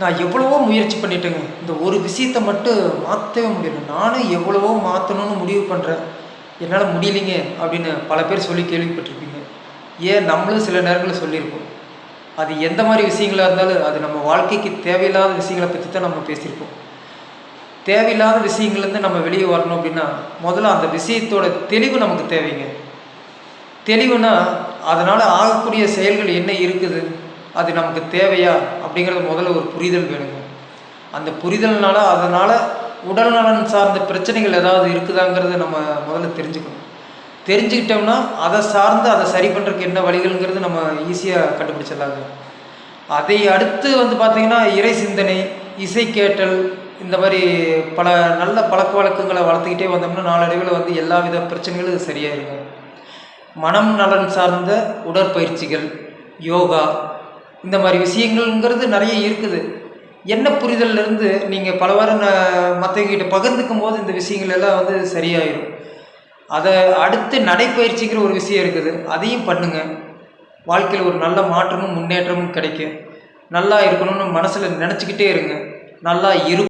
நான் எவ்வளவோ முயற்சி பண்ணிட்டேங்க. இந்த ஒரு விஷயத்த மட்டும் மாத்தவே முடியல. நானும் எவ்வளவோ மாத்தணும்னு முடிவு பண்றேன். என்னால முடியலைங்க அப்படின்னு பல பேர் சொல்லி கேள்விப்பட்டிருப்பீங்க. ஏன் நம்மளும் சில நேரங்கள்ல சொல்லியிருப்போம். அது எந்த மாரி விஷயங்களா இருந்தாலும், அது நம்ம வாழ்க்கைக்கு தேவையில்லாத விஷயங்கள பத்தி தான் நம்ம பேசியிருப்போம். தேவையில்லாத விஷயங்கள்லேருந்து நம்ம வெளிய வரணும் அப்படின்னா, முதல்ல அந்த விஷயத்தோட தெளிவு நமக்கு தேவைங்க. தெளிவுனா, அதனால ஆகக்கூடிய செயல்கள் என்ன இருக்குது? அது நமக்கு தேவையா? அப்படிங்கிறது முதல்ல ஒரு புரிதல் வேணுங்க. அந்த புரிதல்னால அதனால உடல் நலன் சார்ந்த பிரச்சனைகள் ஏதாவது இருக்குதாங்கிறத நம்ம முதல்ல தெரிஞ்சுக்கணும். தெரிஞ்சுக்கிட்டோம்னா, அதை சார்ந்து அதை சரி பண்ணுறதுக்கு என்ன வழிகள்ங்கிறது நம்ம ஈஸியா கண்டுபிடிச்சிடலாங்க. அதை அடுத்து வந்து பார்த்தீங்கன்னா, இறை சிந்தனை, இசை கேட்டல், இந்த மாரி பல நல்ல பழக்கவழக்கங்கள வளர்த்துக்கிட்டே வந்தோம்னா, நாளடைவில வந்து எல்லா வித பிரச்சனைகளும் சரியாயிருங்க. மனம் நலன் சார்ந்த உடற்பயிற்சிகள், யோகா இந்த மாரி விஷயங்கள்ங்கிறது நெறைய இருக்குது. என்ன புரிதல்லேருந்து நீங்க பலவாறு மத்தவங்ககிட்ட பகிர்ந்துக்கும்போது இந்த விஷயங்கள் எல்லாம் வந்து சரியாயிரும். அத அடுத்து நடைப்பயிற்சிங்கிற ஒரு விஷயம் இருக்குது. அதையும் பண்ணுங்க. வாழ்க்கையில ஒரு நல்ல மாற்றமும், முன்னேற்றமும் கிடைக்கும். நல்லா இருக்கணும்னு மனசுல நெனச்சுக்கிட்டே இருங்க. நல்லா